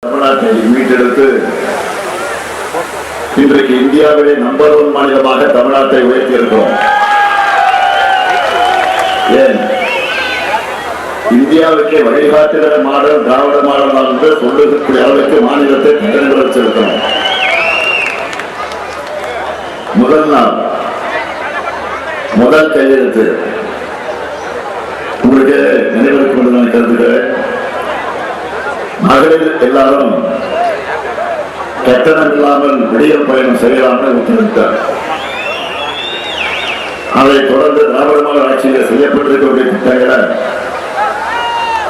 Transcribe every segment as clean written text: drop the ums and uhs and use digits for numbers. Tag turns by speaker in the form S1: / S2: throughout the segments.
S1: தமிழ்நாட்டை மீட்டெடுத்து இன்றைக்கு இந்தியாவிலே நம்பர் 1 மாநிலமாக தமிழ்நாட்டை உயர்த்தி இருக்கிறோம். ஏன் இந்தியாவுக்கு வழிகாட்டுகிற மாடல் திராவிட மாடல் என்று சொல்லக்கூடிய அளவுக்கு மாநிலத்தை திறந்து வச்சிருக்கிறோம். முதல் நாள் முதல் கையெழுத்து உங்களுக்கு நினைவிற்கு கொண்டு நான் கருதுகிறேன். மகளிர் எல்லாரும் கட்டணம் இல்லாமல் விடியல் பயணம் செய்யலாம் உத்தரவிட்டார். அதைத் தொடர்ந்து திராவிட மாடல் ஆட்சியில் செய்யப்பட்டிருக்கக்கூடிய திட்டங்களை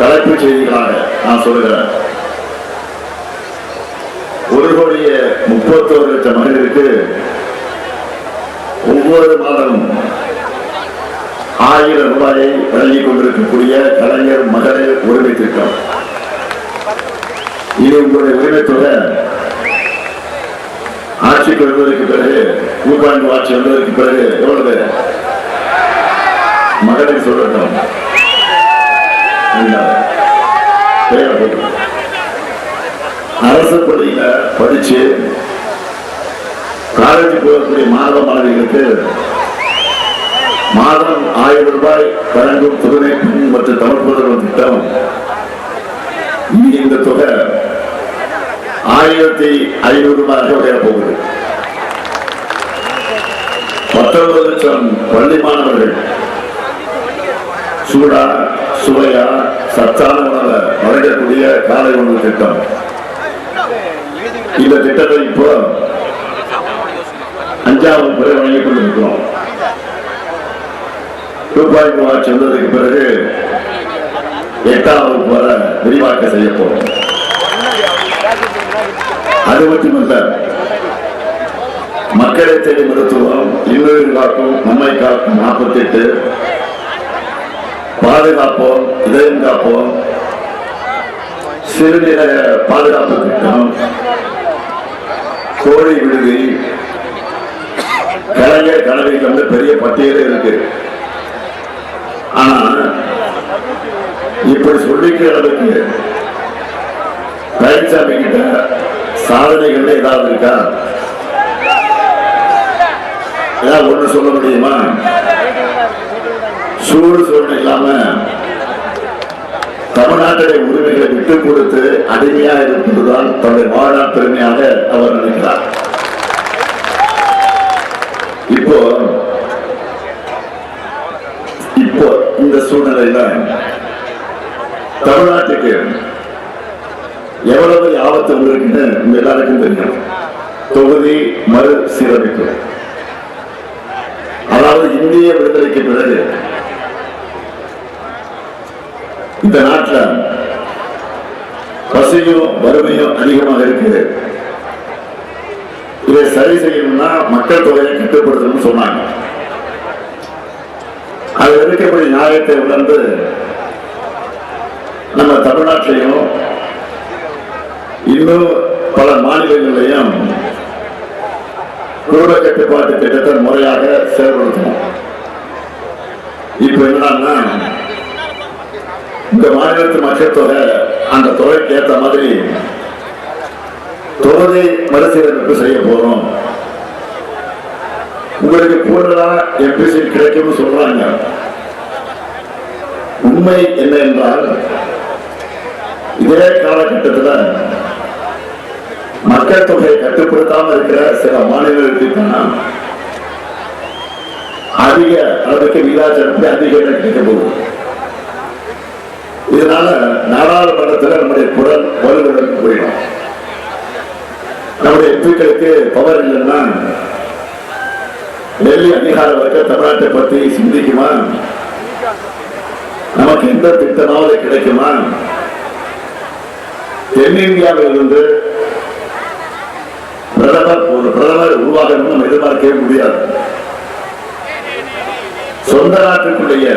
S1: தலைப்புச் செய்திகளாக நான் சொல்லுகிறேன். 1,31,00,000 மகளிருக்கு ஒவ்வொரு மாதமும் 1000 ரூபாயை வழங்கிக் கொண்டிருக்கக்கூடிய கலைஞர் மகளிர் உரிமை திட்டம். இது உங்களுடைய உரிமை தொகை ஆட்சிக்கு வருவதற்கு பிறகு ஊர்பாண்டு ஆட்சி வந்ததற்கு பிறகு எவ்வளவு மகளிர் சொல்லட்டும். அரசு பள்ளியில படிச்சு காலேஜ் போகக்கூடிய மாணவ மாணவிகளுக்கு மாதம் 1000 ரூபாய் வழங்கும் புதுமை மற்றும் தமிழ் புதல்வர் திட்டம். இந்த தொகை 1500 ரூபாயாக உயரப் போகுது. 19 லட்சம் பள்ளி மாணவர்கள் சூடா சுவையா சத்தான உணவை வழங்கக்கூடிய காலை உணவு திட்டம். இந்த திட்டத்தை இப்போ 5வது முறை வழங்கிக் கொண்டிருக்கிறோம். ரூபாய் ஆட்சி வந்ததற்கு பிறகு 8வது வர விரிவாக்க செய்ய போறோம். அது மட்டுமல்ல, மக்களை தேடி மருத்துவம், இன்னுயிர் காக்கும், நம்மை காக்கும் 48, பாதுகாப்போம், இதயம் காப்போம், சிறுநீரக பாதுகாப்பு திட்டம், கோழி விடுதி, கலைஞர் கனவை வந்து பெரிய பட்டியலே இருக்கு. ஆனா இப்படி சொல்லிக்கிற அளவுக்கு பழனிசாமி கிட்ட சாதனைகள் ஏதாவது இருக்கா? ஏதாவது ஒண்ணு சொல்ல முடியுமா? சூடு சூழ்நிலை இல்லாம தமிழ்நாட்டுடைய உரிமைகளை விட்டுக் கொடுத்து அடிமையா இருப்பதுதான் தன்னுடைய வாழ்நாள் பெருமையாக அவர் நினைக்கிறார். இப்போ இந்த சூழ்நிலையில தமிழ்நாட்டுக்கு எவ்வளவு ஆபத்து இருக்குன்னு உங்க எல்லாருக்கும் தெரியும். தொகுதி மறுசீரமைப்பு, அதாவது இந்திய விடுதலைக்கு பிறகு இந்த நாட்டில் பசியும் வறுமையும் அதிகமாக இருக்குது. இதை சரி செய்யணும்னா மக்கள் தொகையை கட்டுப்படுத்தணும்னு சொன்னாங்க. அது இருக்கக்கூடிய நியாயத்தை உணர்ந்து நம்ம தமிழ்நாட்டிலையும் இன்னும் பல மாநிலங்களிலையும் குடும்ப கட்டுப்பாட்டு திட்டத்தை முறையாக செயல்படுத்தணும். இப்ப என்னன்னா, இந்த மாநிலத்து மக்கள் தொகை அந்த தொகைக்கு ஏற்ற மாதிரி தொகுதி மறுசீரமைப்பு செய்ய போறோம். உங்களுக்கு கூடுதலா எம்பிசி கிடைக்கும் சொல்றாங்க. உண்மை என்ன என்றால், இதே காலகட்டத்தில் மக்கள் தொகையை கட்டுப்படுத்தாமல் இருக்கிற சில மாநிலங்களுக்கு அதிக அளவுக்கு விகிதாச்சாரத்தை அதிக கிடைக்க போகுது. இதனால நாடாளுமன்றத்தில் நம்முடைய குரல் வலுவிழந்து போயிடும். நம்முடைய எம்பிக்களுக்கு பவர் இல்லைன்னா டெல்லி அதிகார வர்க்க தமிழ்நாட்டை பற்றி சிந்திக்குமா? நமக்கு எந்த திட்டமாவது கிடைக்குமா? தென்னிந்தியாவில் இருந்து பிரதமர் உருவாகணும் நம்ம எதிர்பார்க்கவே முடியாது. சொந்த நாட்டுக்குரிய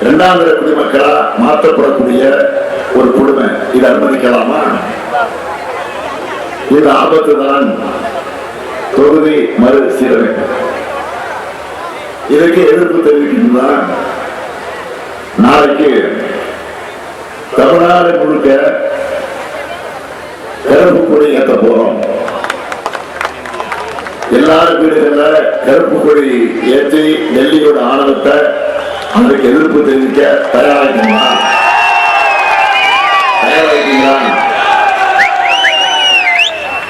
S1: 2வது தர குடிமக்களா மாற்றப்படக்கூடிய ஒரு கொடுமை, இது அனுமதிக்கலாமா? இது ஆபத்து தான். தொகுதி மறுசீரமைப்பு இதற்கு எதிர்ப்பு தெரிவிக்கின்றார். நாளைக்கு தமிழ்நாடு முழுக்க கருப்பு கொடி ஏற்ற போறோம். எல்லாரும் வீடுகள்ல கருப்பு கொடி ஏற்றி டெல்லியோட ஆணவத்தை அதற்கு எதிர்ப்பு தெரிவிக்க தயாராகிட்டீங்களா?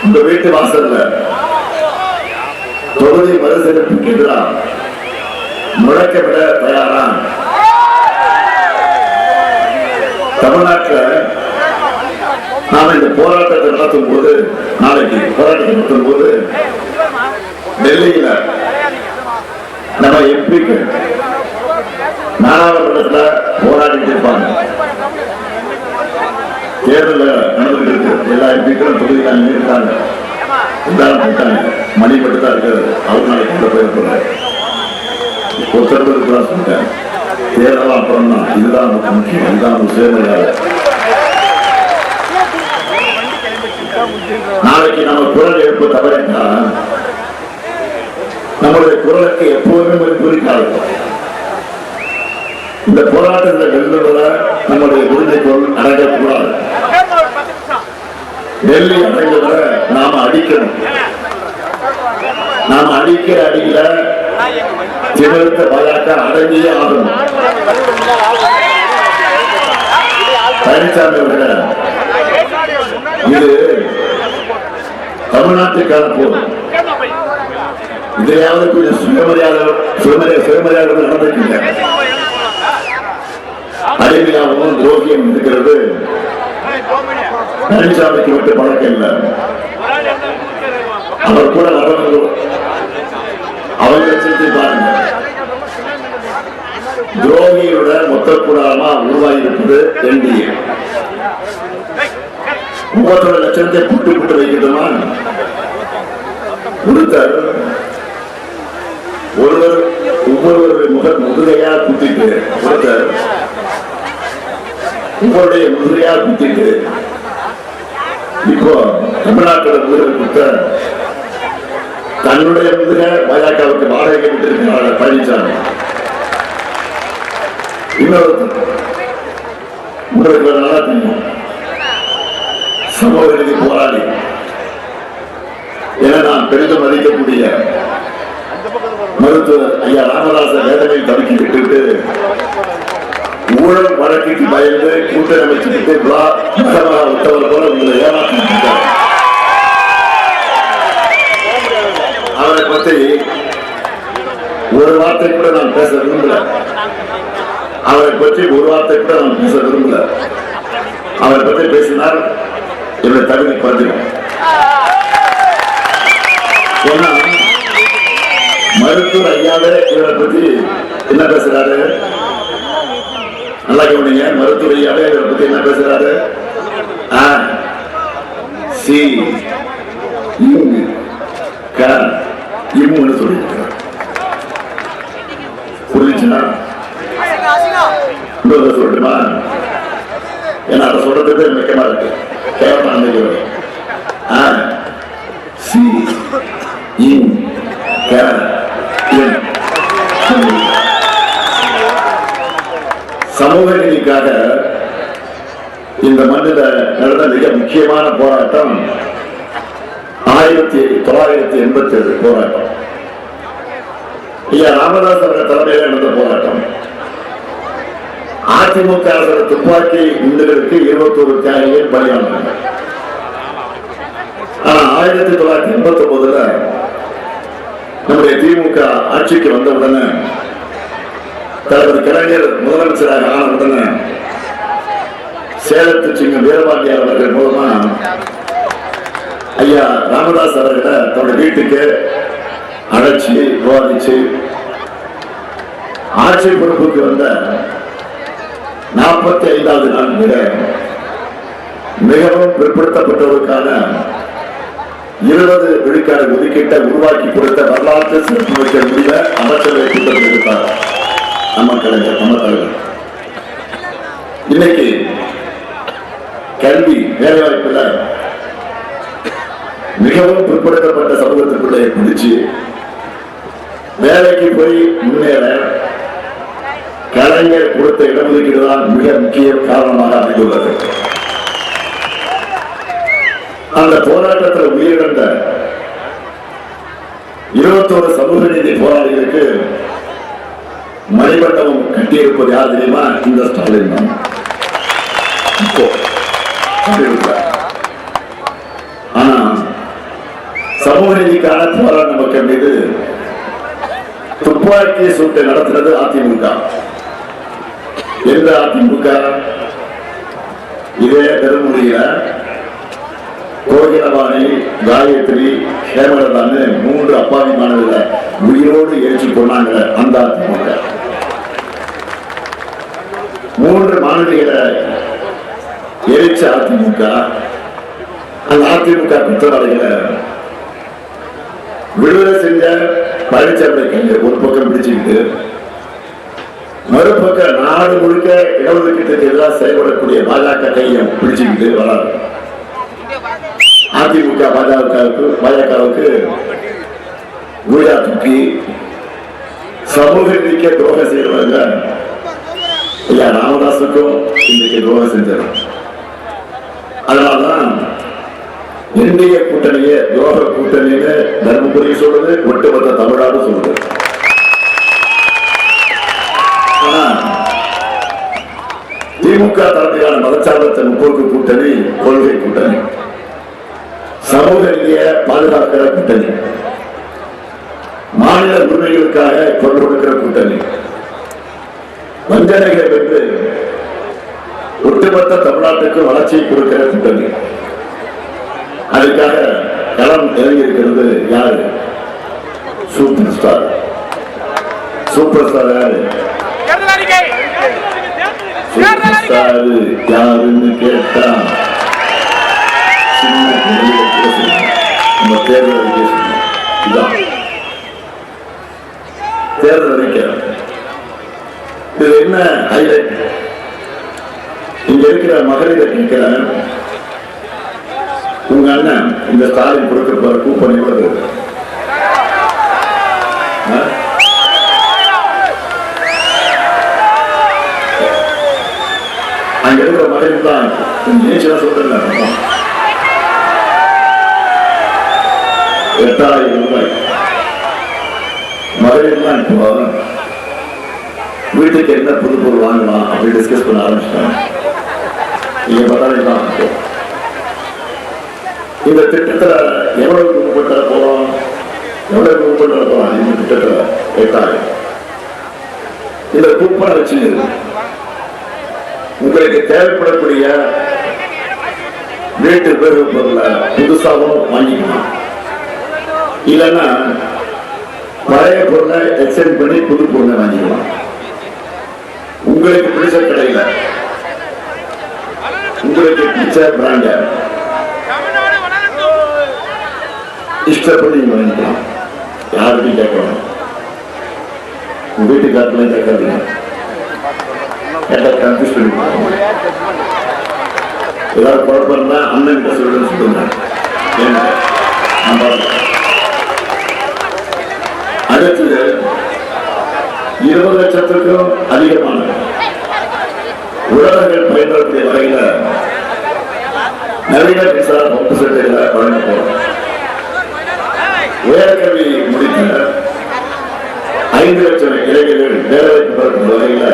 S1: உங்க வீட்டு வாசல்ல தொகுதி மறுசீரமைப்புக்கு எதிராக முழக்கமிட தயாரா? தமிழ்நாட்டில் நாம இந்த போராட்டத்தை நடத்தும் போது, நாளைக்கு போராட்டத்தை நடத்தும் போது டெல்லியில நம்ம எம்பிக்கு நாடாளுமன்றத்தில் போராடிட்டு இருப்பாங்க. தேர்தல் நடந்துட்டு இருக்கு. எல்லா எம்பிக்களும் தொகுதியில் இருக்காங்க. மணி மட்டும் தான் இருக்காது. அவர் நாளைக்கு போயிருப்பாங்க. ஒருத்தர் இருக்கிறார் சொல்லிட்டேன். தேர்தல் அப்புறம் தான். இதுதான் முக்கியம். இதுதான் சுயமரியாதை. நாளைக்கு நம்ம குரல் எழுப்ப தவறினா நம்மளுடைய குரலுக்கு எப்போதுமே மதிப்பளிக்காது. இந்த போராட்டத்தில் வெல்லுவத நம்முடைய உரிமைக்குள் அடங்கக்கூடாது. டெல்லி அடங்குவத நாம அடிக்கணும். நாம அடிக்கிற அடியில திமிர்த்த பாஜக அடங்கியே ஆகணும். பழனிசாமி அவர்கள், இது தமிழ்நாட்டுக்கான போர். இதையாவது கொஞ்சம் சுயமரியாதை நடந்திருக்கீங்க. அடிமையாகவும் துரோகியம் இருக்கிறது பழனிசாமிக்கு மட்டும் பழக்கம் இல்லை. அவர் கூட வரவங்க அவங்க சிந்தி பாருங்க. துரோகியோட மொத்த கூடாரமா உருவாகி இருப்பது என்டிஏ. 31 லட்சத்தை புட்டு வைக்கட்டுமா? ஒருத்தர் ஒவ்வொரு முதுகையா குத்திட்டு, ஒருத்தர் உங்களுடைய முதுகையா குத்திட்டு, இப்போ தமிழ்நாட்டோட முதுகை குத்த தன்னுடைய முதுகை பாஜகவுக்கு வாடகை விட்டு இருக்கிறாங்க பழனிசாமி. இன்னொருத்தர் உங்களுக்கு நல்லா தெரியும், சமூக நீதி போராளி என நான் பெரிதும் மதிக்கக்கூடிய மருத்துவர் ஐயா ராமதாசன் வேதனை தடுக்கி விட்டுட்டு ஊழல் வழக்கிற்கு பயந்து கூட்டணி அமைச்சுட்டு உத்தவர் போல உங்களை ஏமாற்றிருக்கிறார். அவரை பற்றி ஒரு வார்த்தை கூட நான் பேச விரும்பல. அவரை பற்றி ஒரு வார்த்தை கூட நான் பேச விரும்பல. அவரை பற்றி பேசினால் என்னுடைய தகுதி குறைஞ்சிடும். ஏன்னா மருத்துவர் ஐயாவே இவரை பற்றி என்ன பேசுறாரு? நல்லா கவனிங்க. மருத்துவர் ஐயாவே இவரை பற்றி என்ன பேசுறாரு? சொல்லிருக்கிறார். புரிஞ்சுச்சுன்னா சொல்லட்டுமா? ஏன்னா அதை சொல்றதுக்கு முக்கியமா இருக்கு. சமூக நீதிக்காக இந்த மண்ணில் நடந்த மிக முக்கியமான போராட்டம் 1987 போராட்டம். ஐயா ராமதாஸ் அவர்கள் தலைமையில் நடந்த போராட்டம். அதிமுக துப்பாக்கி குண்டுகளுக்கு 21 தியாகிகள் பலியானாங்க. ஆனா 1989 நம்முடைய திமுக ஆட்சிக்கு வந்தவுடனே, தலைவர் கலைஞர் முதலமைச்சராக ஆனவுடனே சேலத்து சிங்கம் வீரபாண்டியார் அவர்கள் மூலமா ஐயா ராமதாஸ் அவர்களை தன்னுடைய வீட்டுக்கு அழைச்சி விவாதிச்சு ஆட்சி பொறுப்புக்கு வந்த 45வது நாள் மிகவும் பிற்படுத்தப்பட்டவருக்கான 20 விழுக்காடு ஒதுக்கீட்டை உருவாக்கி கொடுத்த வரலாற்று சிறப்புமிக்க முடிவை அமைச்சரவை கூட்டத்தில் எடுத்தார் நம்ம கலைஞர், நம்ம தலைவர். இன்னைக்கு கல்வி வேலைவாய்ப்புல மிகவும் பிற்படுத்தப்பட்ட சமூகத்திற்குள்ளே பிடிச்சு வேலைக்கு போய் முன்னேற கலைஞர் கொடுத்த இடஒதுக்கீடு தான் மிக முக்கிய காரணமாக அமைந்துள்ளது. அந்த போராட்டத்தில் உயிரிழந்த 21 சமூக நீதி போராளிகளுக்கு மணிமண்டபம் கட்டியிருப்பது யார் தெரியுமா? இந்த ஸ்டாலின் தான். ஆனா சமூக நீதிக்கான போராட்ட மக்கள் மீது துப்பாக்கி சூட்டை நடத்துறது அதிமுக. எந்த அதிமுக? இதே தருமபுரியில கோகிலவாணி, காயத்ரி, ஹேமலதான்னு 3 அப்பாவி மாணவர்களை உயிரோடு எரிச்சு கொண்டாங்க. அந்த அதிமுக 3 மாணவிகளை எரிச்ச அதிமுக. அந்த அதிமுக குற்றவாளிகளை விடுதலை செஞ்ச பழனிசாமி கையை ஒரு பக்கம் பிடிச்சுக்கிட்டு, மறுபக்கம் நாடு முழுக்க இடஒதுக்கீட்டுக்கு எதிராக செயல்படக்கூடிய பாஜக கையை பிடிச்சுக்கிட்டு வராது. அதிமுக பாஜகவுக்கு ஊழா தூக்கி சமூக நீதிக்க துரோகம் செய்யறவங்க ஐயா ராமதாசுக்கும் இன்னைக்கு துரோகம் செஞ்சார். அதனால்தான் இந்திய கூட்டணியை துரோக கூட்டணின்னு தர்மபுரி சொல்றது, ஒட்டுமொத்த தமிழ்நாடு சொல்றது. திமுக தலைமையிலான மதச்சார்பற்ற முற்போக்கு கூட்டணி கொள்கை கூட்டணி, சமூக நீதியை பாதுகாக்கிற கூட்டணி, மாநில உரிமைகளுக்காக குரல் கொடுக்கிற கூட்டணி, வஞ்சனைகளை வென்று ஒட்டுமொத்த தமிழ்நாட்டுக்கு வளர்ச்சியை கொடுக்கிற கூட்டணி. அதுக்காக களம் இறங்கி இருக்கிறது யாரு? Super star. சூப்பர் ஸ்டார் யாரு? சூப்பர் ஸ்டார் யாருன்னு கேட்டா நம்ம தேர்தல் அறிக்கை இதான். தேர்தல் அறிக்கை இது என்ன ஹைலைட்? இங்க இருக்கிற மகளிரை கேட்கிறேன், உங்க அண்ணன் இந்த ஸ்டாலின் கொடுக்கிற கூப்பன் எவ்வளவு? அங்க இருக்கிற மகளிர் தான் சொல்றேன், 8000 ரூபாய் மகளிர் தான். இப்போ வீட்டுக்கு என்ன புது பொருள் வாங்கலாம் அப்படின்னு டிஸ்கஸ் பண்ண ஆரம்பிச்சிட்டாங்க. நீங்க பார்த்தாலும் இந்த திட்டத்துல எவ்வளவு கூப்பன் தர போறோம், எவ்வளவு கூப்பன் தர போறோம்? இந்த திட்டத்துல 8000. இந்த கூப்பனை வச்சு உங்களுக்கு தேவைப்படக்கூடிய வீட்டு பேரு பொருளை புதுசாகவும் வாங்கிக்கலாம், இல்லைன்னா பழைய பொருளை எக்ஸ்சேஞ்ச் பண்ணி புது பொருளை வாங்கிக்கலாம். உங்களுக்கு பிடிச்ச கடையில உங்களுக்கு பிடிச்ச பிராண்ட இஷ்டப்படி வாங்கிக்கலாம். யாருக்கும் கேட்கணும், உங்க வீட்டுக்காரர்களையும் கேட்காதீங்க. கேட்டா கன்ஃபியூஸ் பண்ணிக்கலாம். ஏதாவது குழப்பம்னா அண்ணன் கிட்ட சொல்லுங்க. அடுத்தது 20 லட்சத்துக்கும் அதிகமான உழவர்கள் பயன்படுத்திய வகையில நவீன மின்சார பம்பு செட்டுகளை வழங்க போறோம். உயர்கல்வி முடித்த 5 லட்சம் இளைஞர்கள் வேலைவாய்ப்பு பெறும் வகையில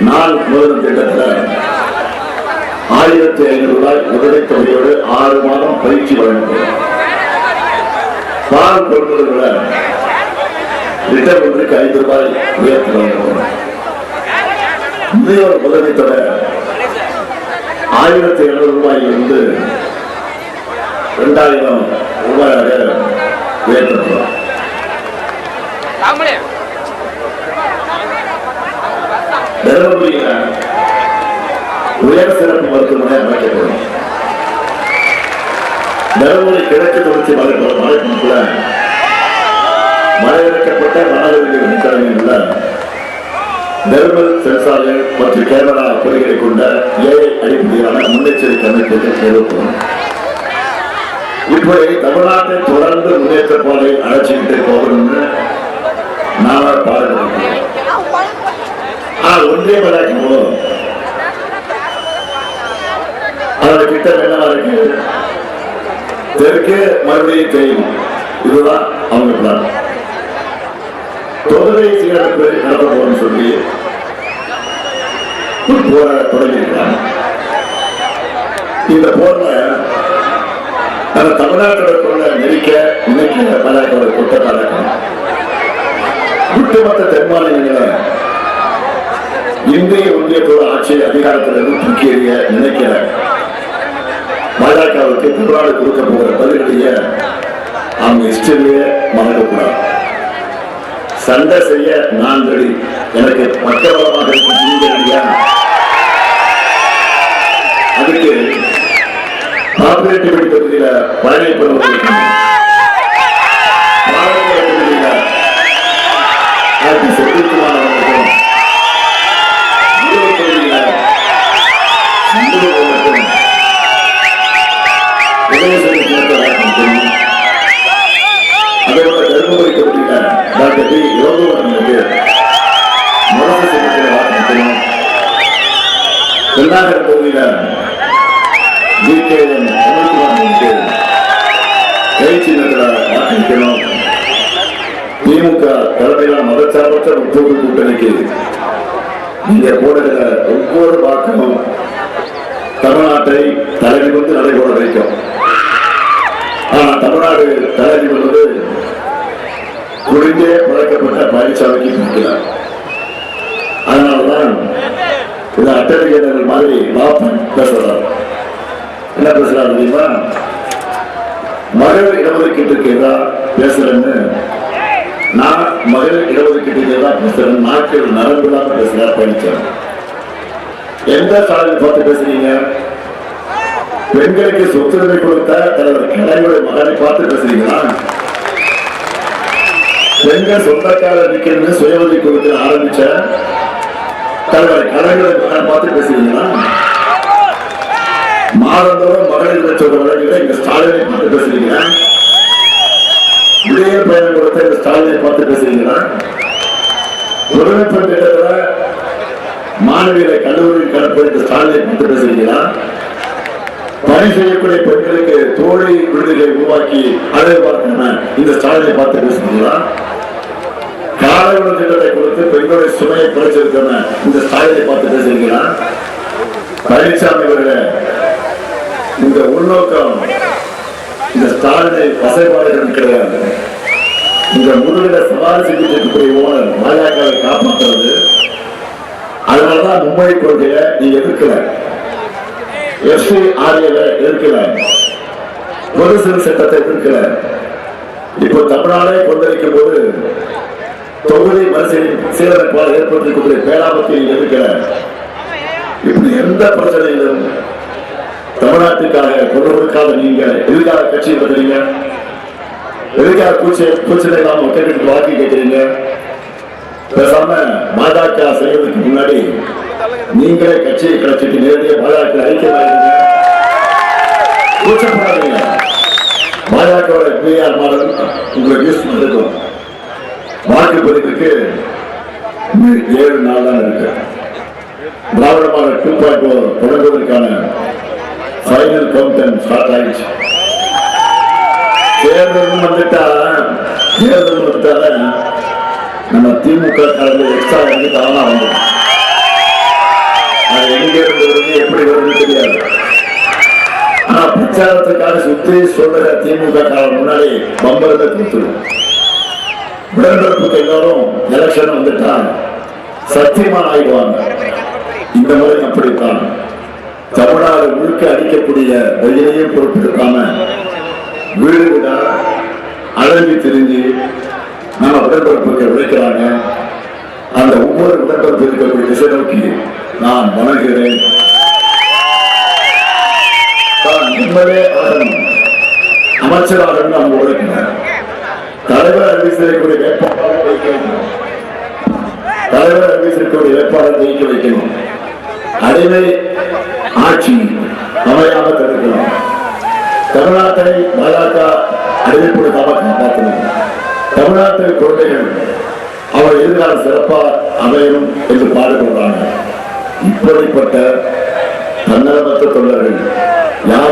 S1: நாள் முதல் திட்டத்தில் 1500 ரூபாய் உதவித் தொகையோடு 6 மாதம் பயிற்சி வழங்க போறோம். பால் கொள்முதல்களை லிட்டர் ஒன்றுக்கு 5 ரூபாய் உயர்த்தி வழங்க. முதியோர் உதவித்தொகை 1700 ரூபாயிலிருந்து 2000 ரூபாயாக உயர்த்தப்படும். தருமபுரியில் உயர் சிறப்பு மருத்துவமனை அமைக்கப்படும். தருமபுரி கிழக்கு தொடர்ச்சி மலைப்பகுதிக்குள்ள மலையிறக்கப்பட்ட வனவிலங்கு வழித்தடங்களில் உள்ள தெர்மல் சென்சார்கள் மற்றும் கேமரா பொறிகளை கொண்ட ஏஐ அடிப்படையிலான முன்னெச்சரிக்கை அமைப்புகள் நிறுவப்படும். இப்படி தமிழ்நாட்டை தொடர்ந்து முன்னேற்ற பாதை அழைச்சிக்கிட்டு போகணும்னு நாம பாடுபடுறோம். ஒன்றே பதாக்கும் அதோட திட்டம் என்னவா இருக்கு? தெற்கே மறுபடியும் செய்யணும். இதுதான் அவங்க பிளான். தொகுதி சீரமைப்பு நடத்த போறோம்னு சொல்லி போர தொடங்கியிருக்கிறாங்க. இந்த போர்ல நம்ம தமிழ்நாட்டோட நெருக்க இன்னைக்கு பாஜக குற்றத்தை அடக்கணும். ஒட்டுமொத்த தென் மாநிலங்களை இந்திய ஒன்றியத்தோட ஆட்சி அதிகாரத்திலிருந்து தூக்கி எறிய நினைக்கிற பாஜகவுக்கு தமிழ்நாடு கொடுக்க போகிற பதிலடிய அவங்க இஷ்டமே மறக்கக்கூடாது. சண்டை செய்ய நான் ரெடி, எனக்கு பக்கபலமாக இருக்க அதுக்கு கார்பரேட்டிவ் பகுதியில பழனி பகுதியில அதோட தருமபுரி தொகுதியில டாக்டர் பி யோகவர்மனுக்கு வாக்களிக்கணும். தென்னாகர் தொகுதியில ஜிகேஎம் அமித்குமாருக்கு சின்னத்தில் வாக்களிக்கணும். திமுக தலைமையிலான மதச்சார்பற்ற முற்போக்கு கூட்டணிக்கு நீங்க போடுகிற ஒவ்வொரு வாக்கமும் தமிழ்நாட்டை தலைமை கொண்டு நடைபெற வைக்கும். ஆனா தமிழ்நாடு தலைமை கொள்வது குடிந்தே பழக்கப்பட்ட பழனிசாமிக்கு பிடிக்கல. அதனாலதான் இந்த அட்டறிஞர்கள் மாதிரி பேசுறாரு. என்ன பேசுறாரு தெரியுமா? மகளிர் இடஒதுக்கீட்டுக்கு எதிராக பேசுறேன்னு, நான் மகளிர் இடஒதுக்கீட்டுக்கு எதிராக பேசுறேன், நாட்கள் நரம்புலாம பேசுறாரு பழனிசாமி. எந்த சாலையில் பார்த்து பேசுறீங்க? பெண்களுக்கு சொத்துரிமை கொடுத்த தலைவர் கலைஞருடைய மகனை பார்த்து பேசுறீங்களா? பெண்கள் சொந்தக்கார நிற்கிறது சுய உதவி குழுக்கள் ஆரம்பிச்ச தலைவர் கலைஞருடைய மகனை பார்த்து பேசுறீங்களா? மாதந்தோறும் மகளிர் பெற்றோர் வழங்கிட இந்த ஸ்டாலினை பார்த்து பேசுறீங்களா? இளைய பயணம் கொடுத்த இந்த ஸ்டாலினை பார்த்து பேசுறீங்களா? ஒருமைப்பட்ட இடத்துல மாணவிகளை கல்லூரியில் கலப்ப இந்த ஸ்டாலினை பார்த்து பேசுறீங்களா? பணி செய்யக்கூடிய பெண்களுக்கு தோழி விடுதலை உருவாக்கி அழகு பார்க்கணும் இந்த ஸ்டாலினை பார்த்து பேசுறீங்களா? காலை உணவு திட்டத்தை கொடுத்து பெண்களுடைய சுமையை குறைச்சிருக்கணும் இந்த ஸ்டாலினை பார்த்து பேசுறீங்களா? பழனிசாமி அவர்களே, இந்த உள்நோக்கம் இந்த ஸ்டாலினை வசைபாடுகள் கிடையாது. இந்த முதுகில சவால் செஞ்சிருக்கக்கூடிய ஓனர் பாஜகவை காப்பாற்றுறது. அதனாலதான் மும்பை கொள்கையை நீ எதிர்க்கல, எஸ்சி ஆரியவை எதிர்க்கல, பொது சிறு சட்டத்தை எதிர்க்கல. இப்போ தமிழ்நாடே கொண்டிருக்கும் போது தொகுதி சீரமைப்பால் ஏற்படுத்தக்கூடிய பேராபத்தை எதிர்க்கல. இப்படி எந்த பிரச்சனையிலும் தமிழ்நாட்டுக்காக கொண்டு கொடுக்காத நீங்க எதுக்காக கட்சி பண்றீங்க? எதுக்காக கூச்சலை இல்லாம மக்களுக்கு வாக்கு கேட்கிறீங்க? பேசாம பாஜக செய்வதற்கு முன்னாடி நீங்களே கட்சியை கிடைச்சிட்டு நேரடியாக பாஜக ஐக்கியமாயிருங்க. கூச்சப்படாதீங்க. பாஜக பிஆர் மாடல் உங்களுக்கு யூஸ் பண்ணிருக்கும். வாக்குப்பதிவுக்கு 7 நாள் தான் இருக்கு. திராவிட மாடல் 2.0 தொடங்குவதற்கான ஃபைனல் கவுண்ட் ஸ்டார்ட் ஆயிடுச்சு. தேர்தல் வந்துட்டால நம்ம திமுக காலத்தில் எக்ஸ்ட்ரா வந்து தானா வந்து அது எங்க இருந்து வருது எப்படி வருதுன்னு தெரியாது. ஆனா பிரச்சாரத்துக்காக சுற்றி சொல்ற திமுக காலம் முன்னாடி பம்பரத்தை கொடுத்துடும். உடன்பிறப்புக்கு எல்லாரும் எலெக்ஷன் வந்துட்டா சத்தியமான ஆயிடுவாங்க. இந்த முறை அப்படித்தான் தமிழ்நாடு முழுக்க அடிக்கக்கூடிய வெயிலையும் பொறுப்பெடுக்காம வீடு வீடா அழகி தெரிஞ்சு நம்ம உடன்பிறப்புக்கு உழைக்கிறாங்க. அந்த ஒவ்வொரு உடன்பிறப்பு இருக்கக்கூடிய திசை நோக்கி நான் வணங்குகிறேன். நிம்மதியே அமைச்சராக நம்ம உழைக்கிறேன். தலைவர் அறிவிச்சிருக்கக்கூடிய வேட்பாளர் ஜெயிக்க வைக்கணும். அடிமை ஆட்சி அமையாம தடுக்கணும். தமிழ்நாட்டை பாஜக அடிமைப்படுத்தாம காப்பாற்றணும். தமிழ்நாட்டு குழந்தைகள் அவர் எதிர்கால சிறப்பா அமையணும் என்று பாடுபடுறாங்க. இப்படிப்பட்ட தன்னலமற்ற தொண்டர்கள் யார்